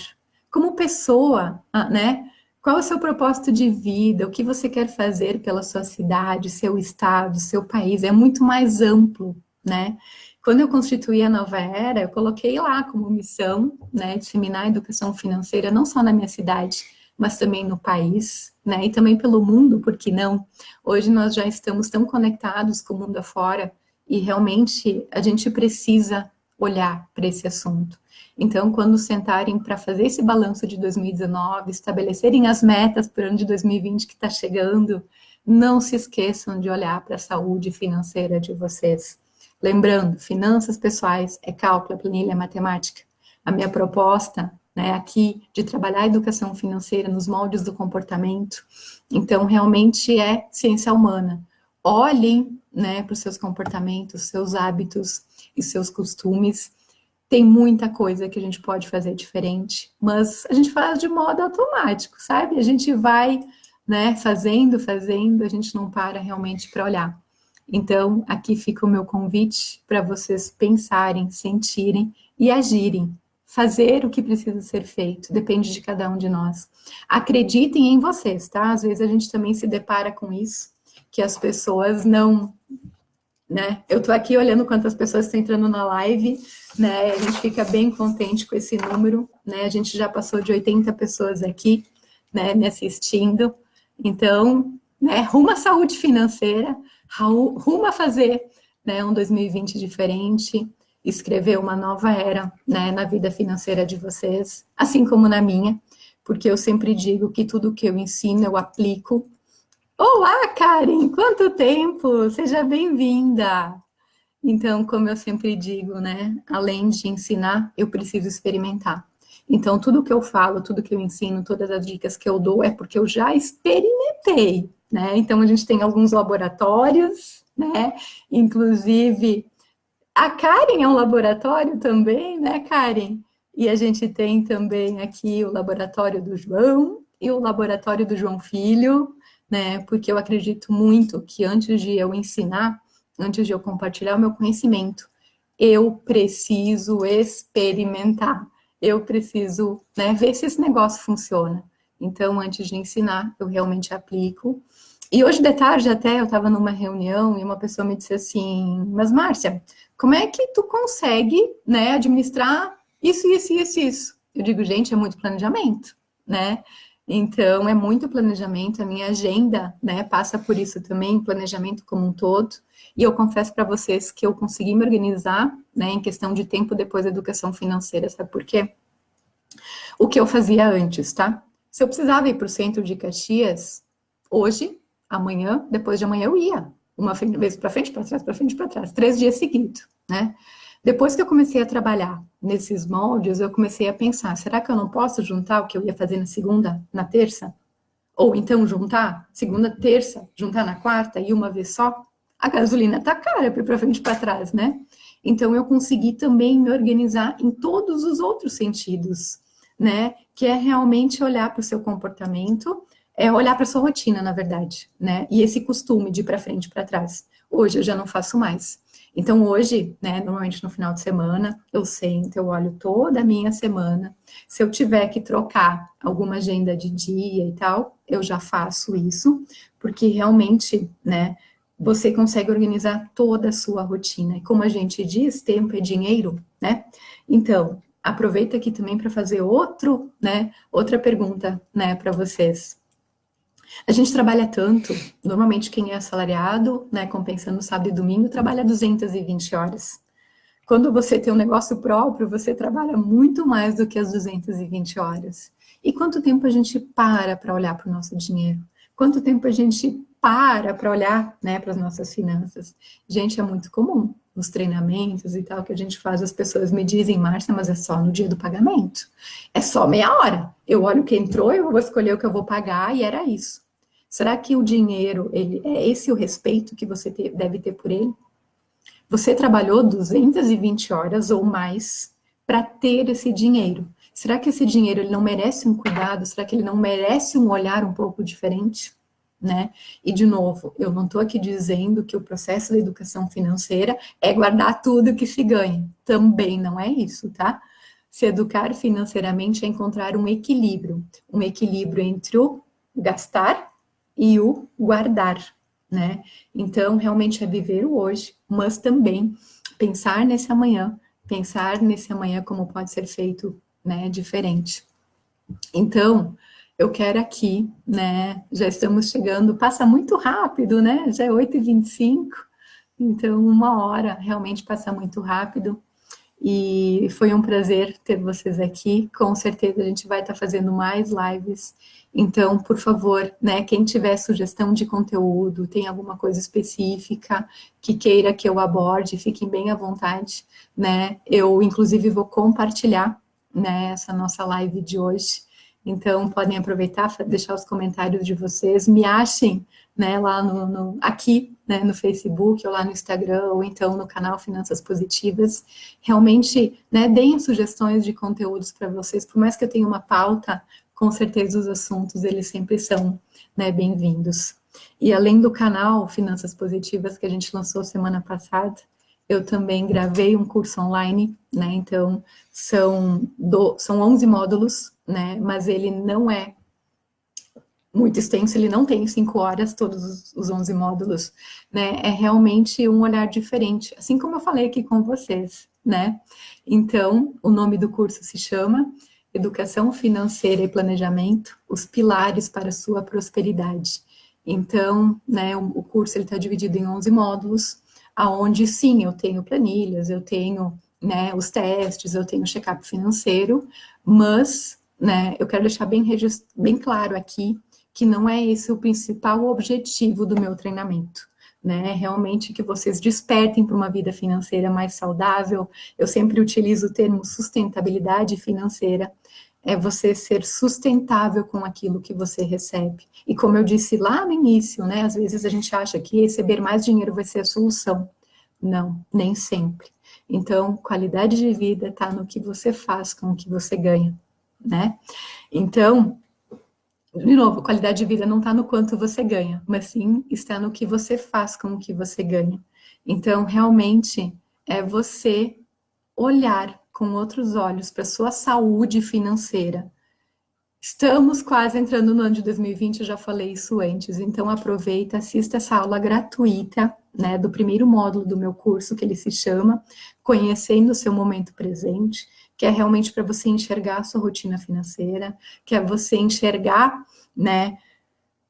como pessoa, né? Qual é o seu propósito de vida? O que você quer fazer pela sua cidade, seu estado, seu país? É muito mais amplo, né? Quando eu constituí a Nova Era, eu coloquei lá como missão, né, disseminar a educação financeira não só na minha cidade, mas também no país, né, e também pelo mundo, por que não? Hoje nós já estamos tão conectados com o mundo afora e realmente a gente precisa olhar para esse assunto. Então, quando sentarem para fazer esse balanço de 2019, estabelecerem as metas para o ano de 2020 que está chegando, não se esqueçam de olhar para a saúde financeira de vocês. Lembrando, finanças pessoais é cálculo, é planilha, é matemática. A minha proposta, né, aqui de trabalhar a educação financeira nos moldes do comportamento, então realmente é ciência humana. Olhem, né, para os seus comportamentos, seus hábitos e seus costumes. Tem muita coisa que a gente pode fazer diferente, mas a gente faz de modo automático, sabe? A gente vai, né, fazendo, a gente não para realmente para olhar. Então, aqui fica o meu convite para vocês pensarem, sentirem e agirem. Fazer o que precisa ser feito, depende de cada um de nós. Acreditem em vocês, tá? Às vezes a gente também se depara com isso, que as pessoas não, né? Eu tô aqui olhando quantas pessoas estão entrando na live, né? A gente fica bem contente com esse número, né? A gente já passou de 80 pessoas aqui, né, me assistindo. Então, né, rumo à saúde financeira, rumo a fazer, né, um 2020 diferente, escrever uma nova era, né, na vida financeira de vocês, assim como na minha, porque eu sempre digo que tudo que eu ensino eu aplico. Olá, Karen, quanto tempo! Seja bem-vinda! Então, como eu sempre digo, né, além de ensinar, eu preciso experimentar. Então, tudo que eu falo, tudo que eu ensino, todas as dicas que eu dou é porque eu já experimentei, né? Então, a gente tem alguns laboratórios, né? Inclusive, a Karen é um laboratório também, né, Karen? E a gente tem também aqui o laboratório do João e o laboratório do João Filho, né? Porque eu acredito muito que antes de eu ensinar, antes de eu compartilhar o meu conhecimento, eu preciso experimentar, eu preciso, né, ver se esse negócio funciona. Então, antes de ensinar, eu realmente aplico. E hoje de tarde até eu estava numa reunião e uma pessoa me disse assim, mas Márcia, como é que tu consegue, né, administrar isso, isso, isso, isso? Eu digo, gente, é muito planejamento, né? Então, é muito planejamento, a minha agenda, né, passa por isso também, planejamento como um todo. E eu confesso para vocês que eu consegui me organizar, né, em questão de tempo depois da educação financeira, sabe por quê? O que eu fazia antes, tá? Se eu precisava ir para o centro de Caxias, hoje, amanhã, depois de amanhã eu ia. Uma vez para frente, para trás, para frente, para trás, 3 dias seguidos, né? Depois que eu comecei a trabalhar nesses moldes, eu comecei a pensar: será que eu não posso juntar o que eu ia fazer na segunda, na terça? Ou então juntar segunda, terça, juntar na quarta e uma vez só? A gasolina tá cara para frente e para trás, né? Então eu consegui também me organizar em todos os outros sentidos, né? Que é realmente olhar para o seu comportamento, é olhar para a sua rotina, na verdade, né? E esse costume de ir para frente e para trás. Hoje eu já não faço mais. Então hoje, né, normalmente no final de semana, eu sento, eu olho toda a minha semana. Se eu tiver que trocar alguma agenda de dia e tal, eu já faço isso, porque realmente, né, você consegue organizar toda a sua rotina. E como a gente diz, tempo é dinheiro, né? Então, aproveita aqui também para fazer outra pergunta, né, para vocês. A gente trabalha tanto, normalmente quem é assalariado, né, compensando sábado e domingo, trabalha 220 horas. Quando você tem um negócio próprio, você trabalha muito mais do que as 220 horas. E quanto tempo a gente para olhar para o nosso dinheiro? Quanto tempo a gente para olhar, né, para as nossas finanças? Gente, é muito comum nos treinamentos e tal que a gente faz, as pessoas me dizem, Márcia, mas é só no dia do pagamento. É só meia hora. Eu olho o que entrou, eu vou escolher o que eu vou pagar e era isso. Será que o dinheiro, é esse o respeito que você deve ter por ele? Você trabalhou 220 horas ou mais para ter esse dinheiro. Será que esse dinheiro ele não merece um cuidado? Será que ele não merece um olhar um pouco diferente? Né? E de novo, eu não estou aqui dizendo que o processo da educação financeira é guardar tudo que se ganha. Também não é isso, tá? Se educar financeiramente é encontrar um equilíbrio entre o gastar e o guardar, né? Então, realmente é viver o hoje, mas também pensar nesse amanhã como pode ser feito, né, diferente. Então, eu quero aqui, né, já estamos chegando, passa muito rápido, né, já é 8h25, então 1 hora realmente passa muito rápido, e foi um prazer ter vocês aqui. Com certeza a gente vai estar fazendo mais lives. Então, por favor, né, quem tiver sugestão de conteúdo, tem alguma coisa específica que queira que eu aborde, fiquem bem à vontade, né? Eu, inclusive, vou compartilhar, né, essa nossa live de hoje. Então, podem aproveitar, deixar os comentários de vocês, me achem, né, lá aqui, né, no Facebook, ou lá no Instagram, ou então no canal Finanças Positivas. Realmente, né, deem sugestões de conteúdos para vocês, por mais que eu tenha uma pauta, com certeza os assuntos, eles sempre são, né, bem-vindos. E além do canal Finanças Positivas, que a gente lançou semana passada, eu também gravei um curso online, né, então são 11 módulos, né, mas ele não é muito extenso, ele não tem 5 horas, todos os 11 módulos, né? É realmente um olhar diferente, assim como eu falei aqui com vocês, né? Então, o nome do curso se chama Educação Financeira e Planejamento, os pilares para a sua prosperidade. Então, né, o curso está dividido em 11 módulos, aonde sim, eu tenho planilhas, eu tenho, né, os testes, eu tenho check-up financeiro, mas, né, eu quero deixar bem claro aqui que não é esse o principal objetivo do meu treinamento, né? Realmente que vocês despertem para uma vida financeira mais saudável. Eu sempre utilizo o termo sustentabilidade financeira. É você ser sustentável com aquilo que você recebe. E como eu disse lá no início, né? Às vezes a gente acha que receber mais dinheiro vai ser a solução. Não, nem sempre. Então, qualidade de vida está no que você faz com o que você ganha, né? Então, de novo, qualidade de vida não está no quanto você ganha, mas sim está no que você faz com o que você ganha. Então, realmente, é você olhar com outros olhos para sua saúde financeira, Estamos quase entrando no ano de 2020, eu já falei isso antes, então aproveita, assista essa aula gratuita, né, do primeiro módulo do meu curso, que ele se chama Conhecendo o Seu Momento Presente, que é realmente para você enxergar a sua rotina financeira, que é você enxergar, né,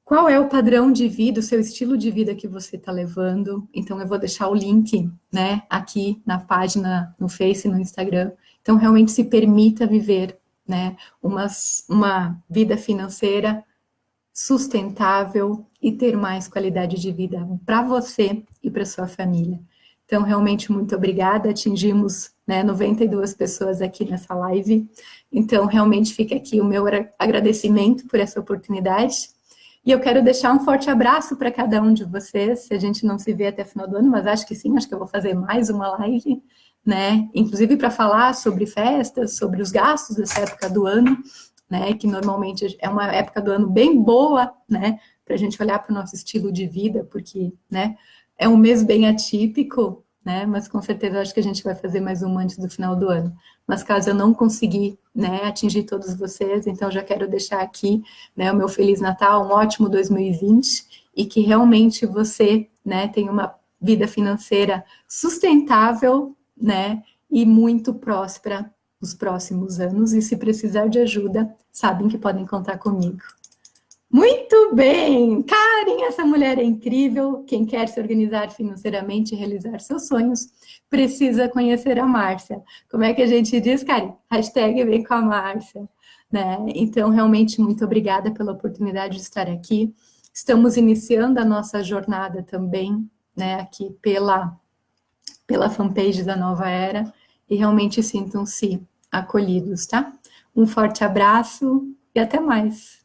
qual é o padrão de vida, o seu estilo de vida que você está levando. Então, eu vou deixar o link, né, aqui na página, no Face, no Instagram. Então, realmente se permita viver, né, uma vida financeira sustentável e ter mais qualidade de vida para você e para sua família. Então, realmente, muito obrigada. Atingimos, né, 92 pessoas aqui nessa live. Então, realmente fica aqui o meu agradecimento por essa oportunidade. E eu quero deixar um forte abraço para cada um de vocês. Se a gente não se vê até o final do ano, mas acho que sim, acho que eu vou fazer mais uma live, né? Inclusive para falar sobre festas, sobre os gastos dessa época do ano, né? Que normalmente é uma época do ano bem boa, né? Para a gente olhar para o nosso estilo de vida, porque, né? É um mês bem atípico, né? Mas com certeza eu acho que a gente vai fazer mais um antes do final do ano. Mas caso eu não conseguir, né, atingir todos vocês, então já quero deixar aqui, né, o meu Feliz Natal, um ótimo 2020 e que realmente você, né, tenha uma vida financeira sustentável, né, e muito próspera nos próximos anos. E se precisar de ajuda, sabem que podem contar comigo. Muito bem! Karen, essa mulher é incrível. Quem quer se organizar financeiramente e realizar seus sonhos, precisa conhecer a Márcia. Como é que a gente diz, Karen? Hashtag vem com a Márcia. Né? Então, realmente, muito obrigada pela oportunidade de estar aqui. Estamos iniciando a nossa jornada também, né, aqui pela fanpage da Nova Era, e realmente sintam-se acolhidos, tá? Um forte abraço e até mais.